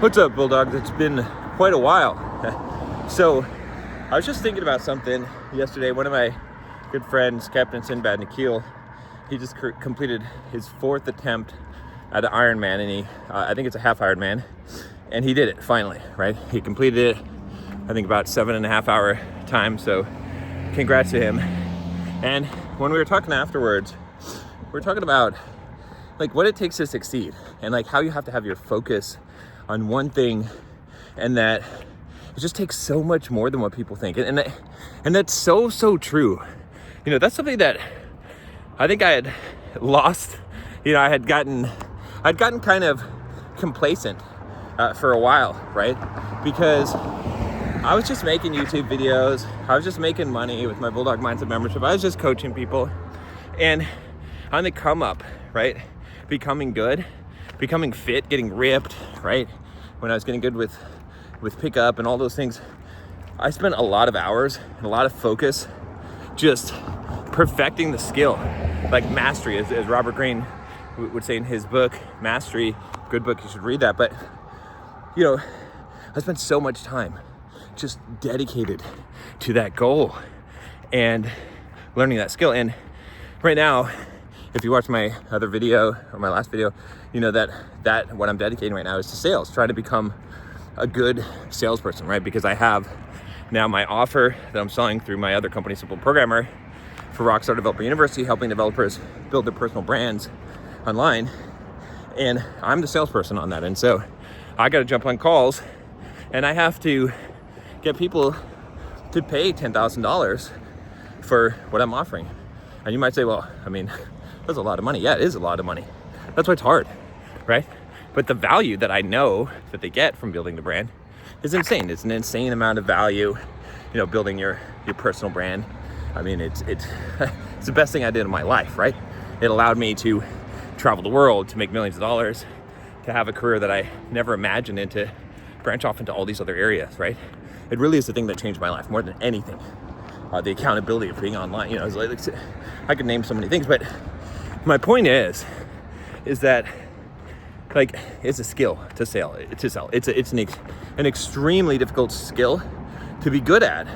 What's up, Bulldogs? It's been quite a while. So, I was just thinking about something yesterday. One of my good friends, Captain Sinbad Nikhil, he just completed his 4th attempt at an Ironman, and I think it's a half Ironman, and he did it finally, right? He completed it, I think about 7.5 hour time, so congrats to him. And when we were talking afterwards, we were talking about like what it takes to succeed, and like how you have to have your focus on one thing, and that it just takes so much more than what people think, and that's so true. You know, that's something that I think I had lost. You know, I'd gotten kind of complacent for a while, right? Because I was just making YouTube videos, I was just making money with my Bulldog Mindset membership, I was just coaching people, and on the come up, right? Becoming good, becoming fit, getting ripped, right? When I was getting good with pickup and all those things, I spent a lot of hours and a lot of focus just perfecting the skill, like mastery, as Robert Greene would say in his book, Mastery. Good book, you should read that. But, you know, I spent so much time just dedicated to that goal and learning that skill. And right now, if you watch my other video or my last video, you know that what I'm dedicating right now is to sales, try to become a good salesperson, right? Because I have now my offer that I'm selling through my other company, Simple Programmer, for Rockstar Developer University, helping developers build their personal brands online. And I'm the salesperson on that. And so I got to jump on calls, and I have to get people to pay $10,000 for what I'm offering. And you might say, well, I mean, that's a lot of money. Yeah, it is a lot of money. That's why it's hard, right? But the value that I know that they get from building the brand is insane. It's an insane amount of value, you know, building your personal brand. I mean, it's it's the best thing I did in my life, right? It allowed me to travel the world, to make millions of dollars, to have a career that I never imagined, and to branch off into all these other areas, right? It really is the thing that changed my life more than anything. The accountability of being online, you know, I could name so many things, but my point is that like it's a skill to sell. It's an extremely difficult skill to be good at,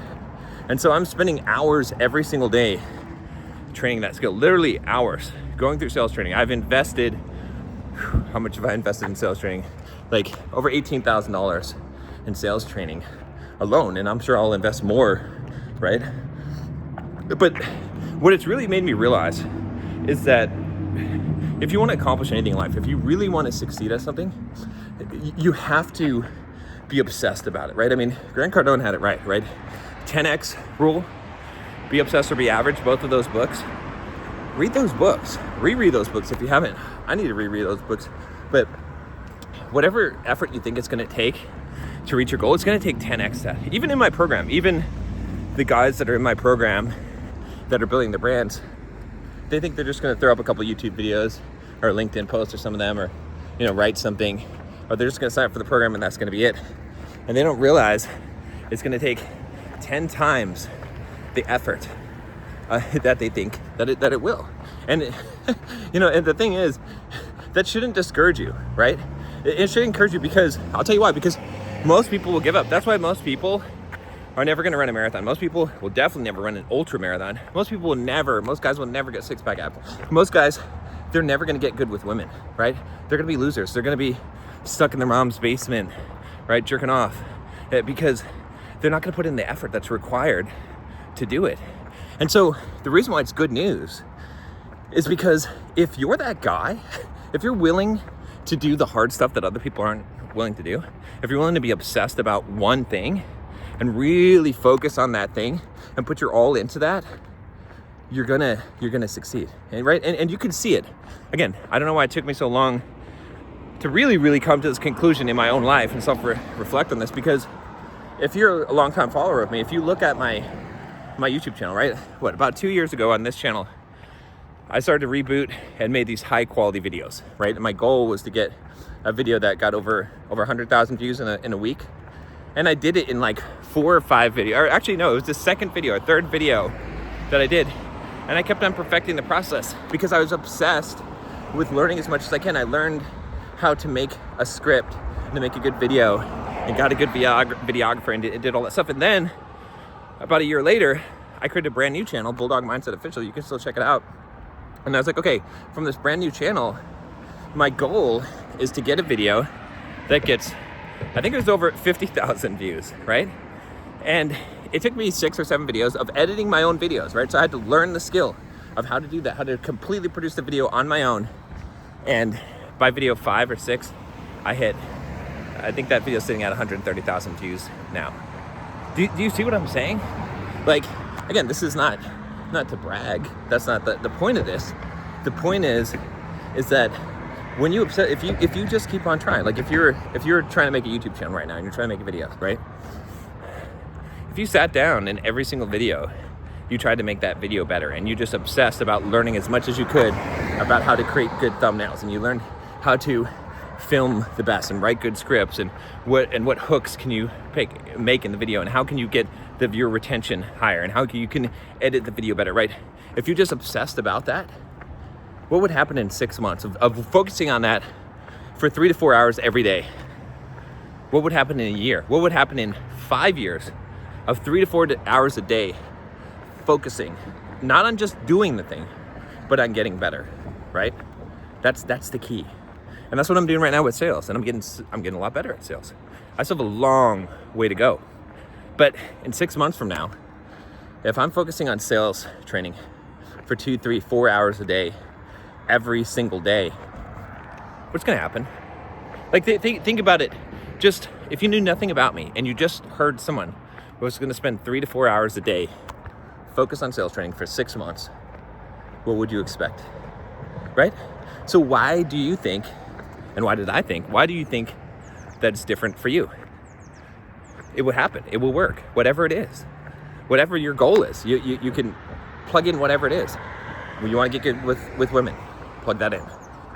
and so I'm spending hours every single day training that skill. Literally hours going through sales training. I've invested. How much have I invested in sales training? Like over $18,000 in sales training alone, and I'm sure I'll invest more, right? But what it's really made me realize is that if you want to accomplish anything in life, if you really want to succeed at something, you have to be obsessed about it, right? I mean, Grant Cardone had it right? 10X rule, be obsessed or be average, both of those books. Read those books, reread those books if you haven't. I need to reread those books. But whatever effort you think it's going to take to reach your goal, it's going to take 10X that. Even in my program, even the guys that are in my program that are building the brands, they think they're just going to throw up a couple YouTube videos or LinkedIn posts, or some of them, or, you know, write something, or they're just going to sign up for the program and that's going to be it. And they don't realize it's going to take 10 times the effort that they think that it will. And you know, and the thing is, that shouldn't discourage you, right? It should encourage you, because I'll tell you why. Because most people will give up. That's why most people are never going to run a marathon. Most people will definitely never run an ultra marathon. Most guys will never get six-pack abs. Most guys, they're never going to get good with women, right? They're going to be losers. They're going to be stuck in their mom's basement, right, jerking off, because they're not going to put in the effort that's required to do it. And so the reason why it's good news is because if you're that guy, if you're willing to do the hard stuff that other people aren't willing to do, if you're willing to be obsessed about one thing and really focus on that thing and put your all into that, you're gonna succeed, and right? And you can see it. Again, I don't know why it took me so long to really come to this conclusion in my own life and self-reflect on this, because if you're a long-time follower of me, if you look at my YouTube channel, right? About 2 years ago on this channel, I started to reboot and made these high-quality videos, right? And my goal was to get a video that got over 100,000 views in a week. And I did it in like 4 or 5 videos. Or actually, no, it was the second video or third video that I did. And I kept on perfecting the process because I was obsessed with learning as much as I can. I learned how to make a script to make a good video and got a good videographer and did all that stuff. And then about a year later, I created a brand new channel, Bulldog Mindset Official. You can still check it out. And I was like, okay, from this brand new channel, my goal is to get a video that gets, I think it was over 50,000 views, right? And it took me 6 or 7 videos of editing my own videos, right? So I had to learn the skill of how to do that, how to completely produce the video on my own. And by video 5 or 6, I think that video's sitting at 130,000 views now. Do you see what I'm saying? Like, again, this is not to brag. That's not the point of this. The point is that when you if you just keep on trying, like if you're trying to make a YouTube channel right now and you're trying to make a video, right? If you sat down and every single video you tried to make that video better and you just obsessed about learning as much as you could about how to create good thumbnails, and you learned how to film the best and write good scripts, and what hooks can you make in the video, and how can you get the viewer retention higher, and how you can edit the video better, right? If you just obsessed about that, what would happen in 6 months of focusing on that for 3 to 4 hours every day? What would happen in a year? What would happen in 5 years of 3 to 4 hours a day focusing, not on just doing the thing, but on getting better, right? That's the key. And that's what I'm doing right now with sales, and I'm getting a lot better at sales. I still have a long way to go. But in 6 months from now, if I'm focusing on sales training for 2, 3, 4 hours a day, every single day, what's gonna happen? Like, think about it. Just, if you knew nothing about me and you just heard someone who was gonna spend 3 to 4 hours a day focus on sales training for 6 months, what would you expect, right? So why do you think, and why did I think, why do you think that it's different for you? It will happen. It will work. Whatever it is. Whatever your goal is. You can plug in whatever it is. Well, you want to get good with women, plug that in.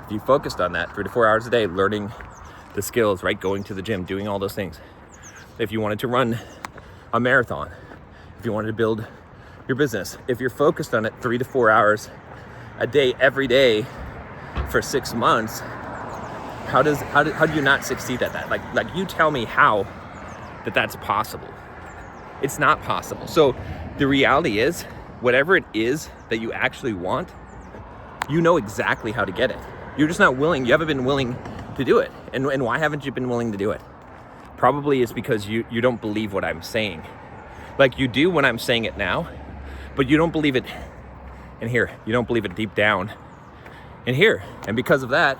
If you focused on that 3 to 4 hours a day, learning the skills, right? Going to the gym, doing all those things. If you wanted to run a marathon, if you wanted to build your business, if you're focused on it 3 to 4 hours a day, every day for 6 months, how do you not succeed at that? Like you tell me how that's possible. It's not possible. So the reality is, whatever it is that you actually want, you know exactly how to get it. You're just not willing. You haven't been willing to do it. And why haven't you been willing to do it? Probably it's because you don't believe what I'm saying. Like, you do when I'm saying it now, but you don't believe it in here. You don't believe it deep down in here. And because of that,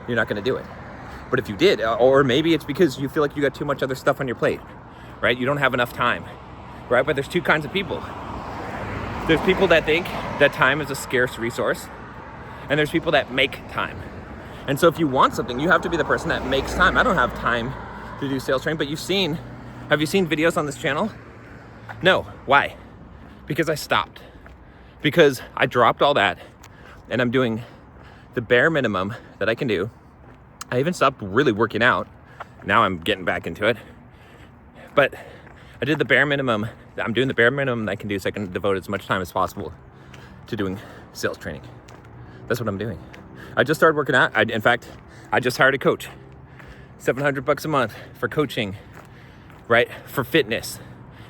you're not going to do it. But if you did, or maybe it's because you feel like you got too much other stuff on your plate, right? You don't have enough time, right? But there's two kinds of people. There's people that think that time is a scarce resource, and there's people that make time. And so if you want something, you have to be the person that makes time. I don't have time to do sales training, but have you seen videos on this channel? No. Why? Because I stopped. Because I dropped all that, and I'm doing the bare minimum that I can do. I even stopped really working out. Now I'm getting back into it. But I did the bare minimum. I'm doing the bare minimum that I can do so I can devote as much time as possible to doing sales training. That's what I'm doing. I just started working out. In fact, I just hired a coach. $700 a month for coaching, right? For fitness.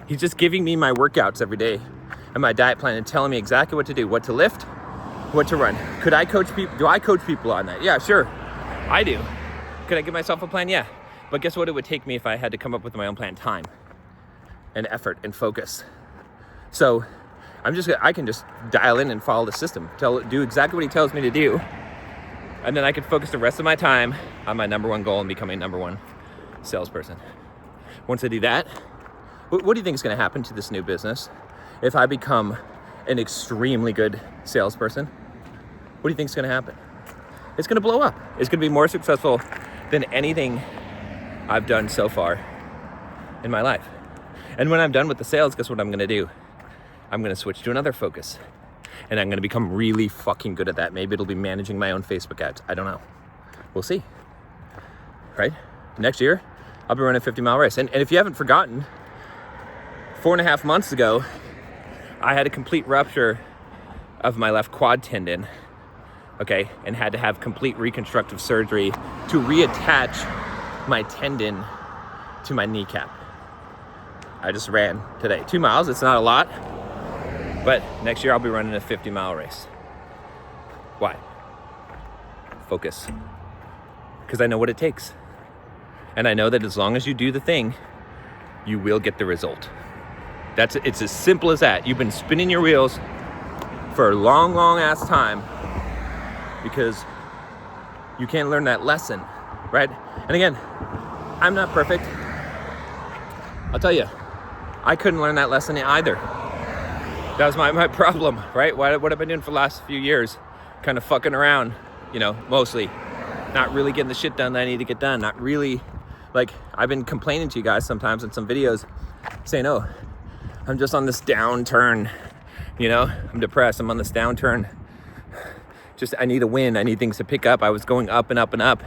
He's just giving me my workouts every day and my diet plan and telling me exactly what to do, what to lift, what to run. Could I coach people? Do I coach people on that? Yeah, sure. I do. Could I give myself a plan? Yeah. But guess what it would take me if I had to come up with my own plan? Time and effort and focus. So I can just dial in and follow the system, do exactly what he tells me to do. And then I can focus the rest of my time on my number one goal and becoming number one salesperson. Once I do that, what do you think is going to happen to this new business if I become an extremely good salesperson? What do you think is going to happen? It's going to blow up. It's going to be more successful than anything I've done so far in my life. And when I'm done with the sales, guess what I'm going to do? I'm going to switch to another focus. And I'm going to become really fucking good at that. Maybe it'll be managing my own Facebook ads. I don't know. We'll see. Right? Next year, I'll be running a 50-mile race. And if you haven't forgotten, 4.5 months ago, I had a complete rupture of my left quad tendon, okay, and had to have complete reconstructive surgery to reattach my tendon to my kneecap. I just ran today. 2 miles, it's not a lot, but next year I'll be running a 50-mile race. Why? Focus. Because I know what it takes. And I know that as long as you do the thing, you will get the result. It's as simple as that. You've been spinning your wheels for a long, long ass time because you can't learn that lesson, right? And again, I'm not perfect. I'll tell you, I couldn't learn that lesson either. That was my problem, right? What I've been doing for the last few years, kind of fucking around, mostly. Not really getting the shit done that I need to get done. Not really, like, I've been complaining to you guys sometimes in some videos saying, oh, I'm just on this downturn, I'm depressed, I'm on this downturn. Just, I need a win, I need things to pick up. I was going up and up and up,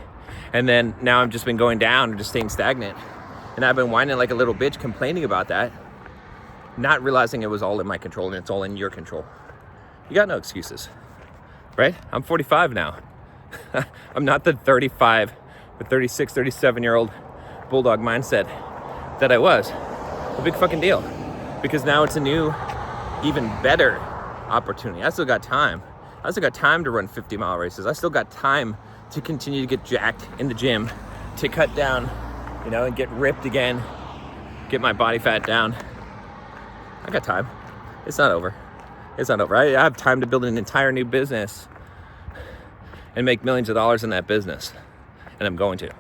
and then now I've just been going down and just staying stagnant. And I've been whining like a little bitch, complaining about that, not realizing it was all in my control and it's all in your control. You got no excuses, right? I'm 45 now. I'm not the 35, the 36, 37-year-old bulldog mindset that I was. A big fucking deal. Because now it's a new, even better opportunity. I still got time. I still got time to run 50-mile races. I still got time to continue to get jacked in the gym, to cut down, and get ripped again, get my body fat down. I got time. It's not over. It's not over. I have time to build an entire new business and make millions of dollars in that business. And I'm going to.